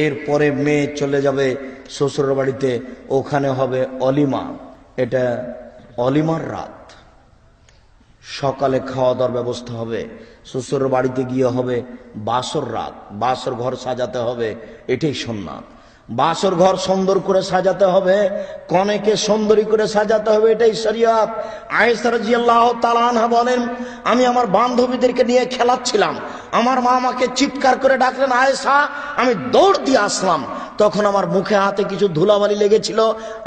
এরপরে মেয়ে চলে যাবে শ্বশুরের বাড়িতে, ওখানে হবে অলিমা। এটা অলিমার রাত, সকালে খাওয়া দাওয়ার ব্যবস্থা হবে। শ্বশুরের বাড়িতে গিয়ে হবে বাসর রাত, বাসর ঘর সাজাতে হবে, এটাই সুন্নাত। বাসর ঘর সুন্দর করে সাজাতে হবে, কনেকে সুন্দরী করে সাজাতে হবে, এটাই শরিয়ত। আয়েশা রাদিয়াল্লাহু তাআলা আনহা বলেন, আমি আমার বান্ধবীদেরকে নিয়ে খেলাচ্ছিলাম, আমার মা আমাকে চিৎকার করে ডাকলেন আয়েশা, আমি দৌড় দিয়ে আসলাম। তখন আমার মুখে হাতে কিছু ধুলাবালি লেগেছিল,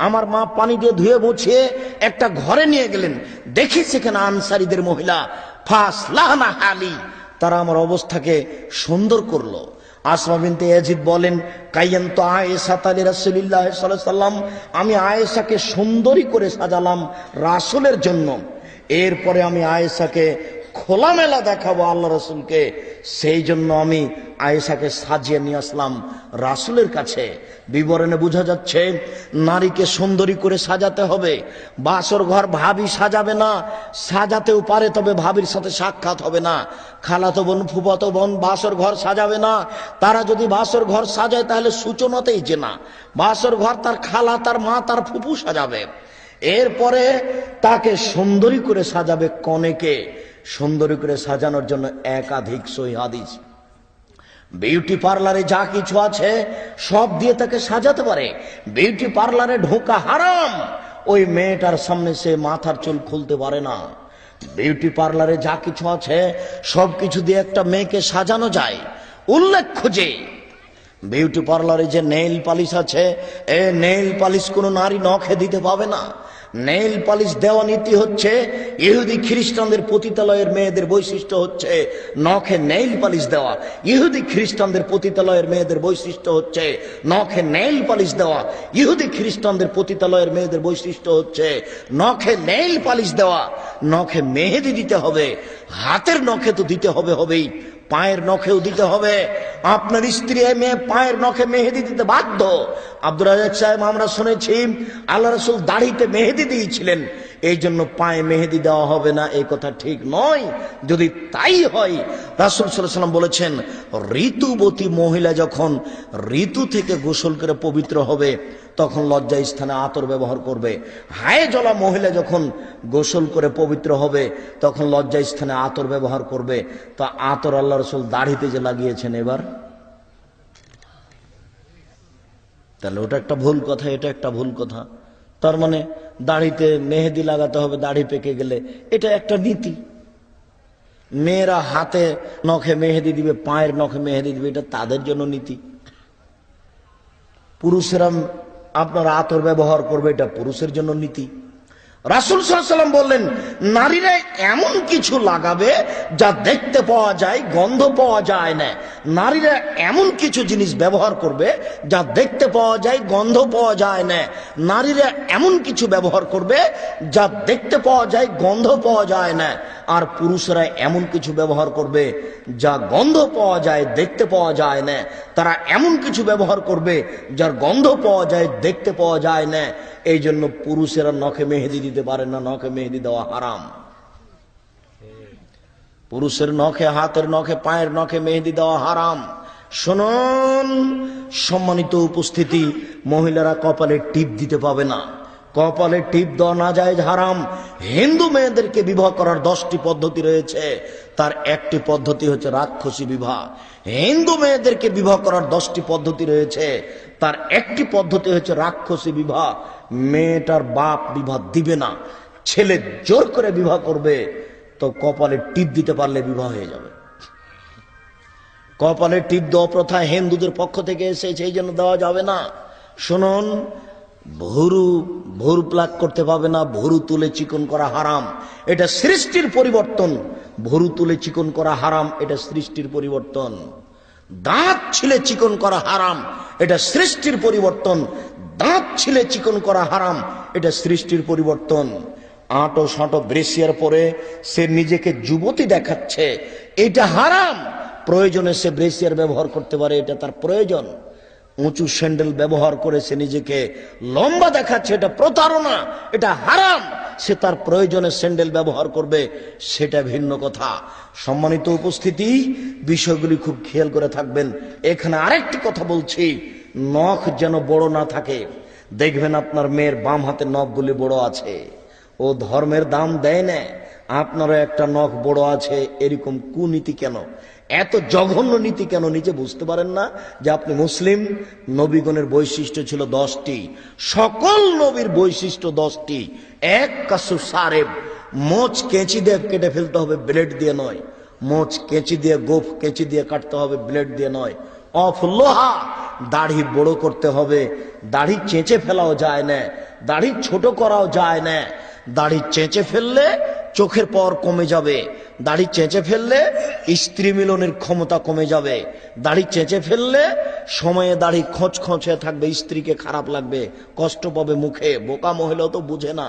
আমার মা পানি দিয়ে ধুয়ে মুছিয়ে একটা ঘরে নিয়ে গেলেন। দেখি সেখানে আনসারীদের মহিলা, ফাসলাহনা হালি, তারা আমার অবস্থাকে সুন্দর করলো। আসমা বিনতে ইয়াজিদ বলেন, কাইয়ান্তু আয়েশা তালি রাসূলুল্লাহ সাল্লাল্লাহু আলাইহি ওয়াসাল্লাম, আমি আয়েশাকে সুন্দরী করে সাজালাম রাসূলের জন্য। এরপরে আমি আয়েশাকে খোলামেলা দেখাবো আল্লাহ রাসূলকে, সেই জন্য আমি আয়েশাকে সাজিয়ে নিয়ে আসলাম রাসূলের কাছে। বিবরণে বোঝা যাচ্ছে নারীকে সুন্দরী করে সাজাতে হবে। বাসর ঘর ভাবি সাজাবে না, সাজাতেও পারে তবে ভাবির সাথে সাক্ষাৎ হবে না। খালাতো বোন ফুফাতো বোন বাসর ঘর সাজাবে না। তারা যদি বাসর ঘর সাজায় তাহলে সূচনাতেই জেনা। বাসর ঘর তার খালা, তার মা, তার ফুফু সাজাবে। এরপরে তাকে সুন্দরী করে সাজাবে। কনেকে সুন্দরী করে সাজানোর জন্য একাধিক সহিহ হাদিস, বিউটি পার্লারে যা কিছু আছে সব দিয়ে তাকে সাজাতে পারে। বিউটি পার্লারে ঢোকা হারাম, ওই মেয়েটার সামনে সে মাথার চুল খুলতে পারে না। বিউটি পার্লারে যা কিছু আছে সব কিছু দিয়ে একটা মেয়েকে সাজানো যায়। উল্লেখ্য যে বিউটি পার্লারে যে নেইল পালিশ আছে, এ নেইল পালিশ কোনো নারী নখে দিতে পাবে না। নেইল পালিশ দেওয়া নীতি হচ্ছে ইহুদি খ্রিস্টানদের পতিতালয়ের মেয়েদের বৈশিষ্ট্য হচ্ছে নখে নেইল পালিশ দেওয়া। ইহুদি খ্রিস্টানদের পতিতালয়ের মেয়েদের বৈশিষ্ট্য হচ্ছে নখে নেইল পালিশ দেওয়া। ইহুদি খ্রিস্টানদের পতিতালয়ের মেয়েদের বৈশিষ্ট্য হচ্ছে নখে নেইল পালিশ দেওয়া। নখে মেহেদি দিতে হবে, হাতের নখে তো দিতে হবে হবেই, পায়ের নখেও দিতে হবে। আপনার স্ত্রী মেয়ে পায়ের নখে মেহেদি দিতে বাধ্য। আব্দুর রাজ্জাক সাহেব, আমরা শুনেছি আল্লাহ রাসূল দাড়িতে মেহেদি দিয়েছিলেন, এই জন্য পায়ে মেহেদি দেওয়া হবে না, এই কথা ঠিক নয়। যদি তাই হয়, রাসূল সাল্লাল্লাহু আলাইহি ওয়াসাল্লাম বলেছেন ঋতুবতী মহিলা যখন ঋতু থেকে গোসল করে পবিত্র হবে তখন লজ্জা স্থানে আতর ব্যবহার করবে। হায়ে জ্বলা মহিলা যখন গোসল করে পবিত্র হবে তখন লজ্জা স্থানে আতর ব্যবহার করবে। তো আতর আল্লাহ রাসূল দাড়িতে যে লাগিয়েছেন, এবার তাহলে ওটা একটা ভুল কথা, এটা একটা ভুল কথা। তার মানে দাড়িতে মেহেদি লাগাতে হবে দাড়ি পেকে গেলে, এটা একটা নীতি। মেয়েরা হাতে নখে মেহেদি দিবে, পায়ের নখে মেহেদি দিবে, এটা তাদের জন্য নীতি। পুরুষেরা আপনার আতর ব্যবহার করবে, এটা পুরুষের জন্য নীতি। রাসূল সাল্লাল্লাহু আলাইহি ওয়াসাল্লাম বললেন নারীরা এমন কিছু লাগাবে যা দেখতে পাওয়া যায়, গন্ধ পাওয়া যায় না। নারীরা এমন কিছু জিনিস ব্যবহার করবে যা দেখতে পাওয়া যায়, গন্ধ পাওয়া যায় না। নারীরা এমন কিছু ব্যবহার করবে যা দেখতে পাওয়া যায়, গন্ধ পাওয়া যায় না। আর পুরুষরা এমন কিছু ব্যবহার করবে যা গন্ধ পাওয়া যায়, দেখতে পাওয়া যায় না। তারা এমন কিছু ব্যবহার করবে যার গন্ধ পাওয়া যায়, দেখতে পাওয়া যায় না। এই জন্য পুরুষেরা নখে মেহেদি দিতে পারে না, নখে মেহেদি দেওয়া হারাম। পুরুষের নখে, হাতের নখে, পায়ের নখে মেহেদি দেওয়া হারাম। শুনুন সম্মানিত উপস্থিতি, মহিলারা কপালে টিপ দিতে পাবে না, কপালে টিপ দেওয়া না যায়, হারাম। হিন্দু মেয়েদেরকে বিবাহ করার 10টি পদ্ধতি রয়েছে, তার একটি পদ্ধতি হচ্ছে রাক্ষসী বিবাহ। হিন্দু মেয়েদেরকে বিবাহ করার 10টি পদ্ধতি রয়েছে, তার একটি পদ্ধতি হচ্ছে রাক্ষসী বিবাহ। মেয়েটার বাপ বিবাহ দিবে না, ছেলে জোর করে বিবাহ করবে, তো কপালে টিপ দিতে পারলে বিবাহ হয়ে যাবে। কপালে টিপ দেওয়া প্রথা হিন্দুদের পক্ষ থেকে এসেছে, এই জন্য দেওয়া যাবে না। শুনুন, ভুরু প্লাক করতে পাবে না, ভুরু তুলে চিকন করা হারাম, এটা সৃষ্টির পরিবর্তন। ভুরু তুলে চিকন করা হারাম, এটা সৃষ্টির পরিবর্তন। দাঁত ছিলে চিকন করা হারাম, এটা সৃষ্টির পরিবর্তন। দাঁত ছিলে চিকন করা হারাম, এটা সৃষ্টির পরিবর্তন। আঁটো সাঁটো ব্রেসিয়ার পরে সে নিজেকে যুবতী দেখাচ্ছে, এটা হারাম। প্রয়োজনে সে ব্রেসিয়ার ব্যবহার করতে পারে, এটা তার প্রয়োজন। উঁচু স্যান্ডেল ব্যবহার করে সে নিজেকে লম্বা দেখাচ্ছে, এটা প্রতারণা, এটা হারাম। সে তার প্রয়োজনে স্যান্ডেল ব্যবহার করবে, সেটা ভিন্ন কথা। সম্মানিত উপস্থিতি, বিষয়গুলি খুব খেয়াল করে থাকবেন। এখানে আরেকটি কথা বলছি, নখ যেন বড় না থাকে। দেখবেন আপনার মেয়ের বাম হাতের নখগুলি বড় আছে, ও ধর্মের দাম দেয় না। আপনারও একটা নখ বড় আছে, এরকম কুনীতি কেন, এত জঘন্য নীতি কেন নিজে বুঝতে পারেন না যে আপনি মুসলিম? নবীগণের বৈশিষ্ট্য ছিল 10টি, সকল নবীর বৈশিষ্ট্য 10টি। এক কাসু সারেব, মোচ কেঁচি দিয়ে কেটে ফেলতে হবে, ব্লেড দিয়ে নয়। মোচ কেঁচি দিয়ে, গোফ কেঁচি দিয়ে কাটতে হবে, ব্লেড দিয়ে নয়। অফ লোহা, দাড়ি বড় করতে হবে, দাড়ি চেঁচে ফেলাও যায় না, দাড়ি ছোট করাও যায় না। দাড়ি চেঁচে ফেললে চোখের পাওয়ার কমে যাবে, দাড়ি চেঁচে ফেললে স্ত্রী মিলনের ক্ষমতা কমে যাবে, দাড়ি চেঁচে ফেললে সময়ে দাড়ি খোঁচ খোঁচে থাকবে, স্ত্রীকে খারাপ লাগবে, কষ্ট পাবে মুখে। বোকা মহিলাও তো বুঝে না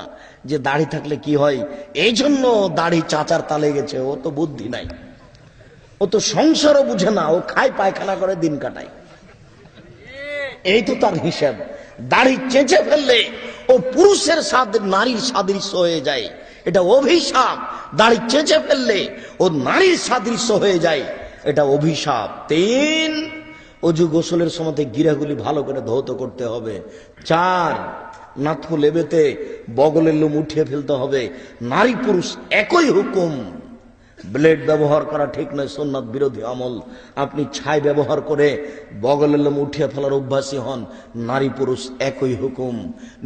যে দাড়ি থাকলে কি হয়, এই জন্য দাড়ি চাচার তালে গেছে। ও তো বুদ্ধি নাই, ও তো সংসারও বুঝে না, ও খায় পায়খানা করে দিন কাটায়, এই তো তার হিসাব। দাড়ি চেঁচে ফেললে ও পুরুষের সাথে নারীর সাদৃশ্য হয়ে যায়, এটা অভিশাপ। দাড়ি চেঁচে ফেললে ও নারীর সাদৃশ্য হয়ে যায়, এটা অভিশাপ। 3, অজু গোসলের সময় গিরাগুলি ভালো করে ধৌত করতে হবে। 4, নাথু লেবেতে বগলের লোম উঠিয়ে ফেলতে হবে। নারী পুরুষ একই হুকুম। ব্লেড ব্যবহার করা ঠিক নয়, সুন্নাত বিরোধী আমল। আপনি ছাই ব্যবহার করে বগলের লোম উঠিয়ে ফেলার অভ্যাসী হন। নারী পুরুষ একই হুকুম।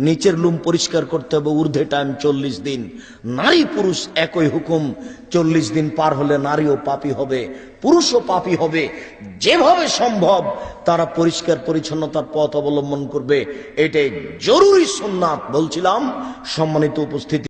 নিচের লোম পরিষ্কার করতে হবে, ঊর্ধ্বে টাইম 40 দিন। নারী পুরুষ একই হুকুম। 40 দিন পার হলে নারীও পাপী হবে, পুরুষও পাপী হবে। যেভাবে সম্ভব তারা পরিষ্কার পরিচ্ছন্নতার পথ অবলম্বন করবে, এটাই জরুরি সুন্নাত বলছিলাম। সম্মানিত উপস্থিতি।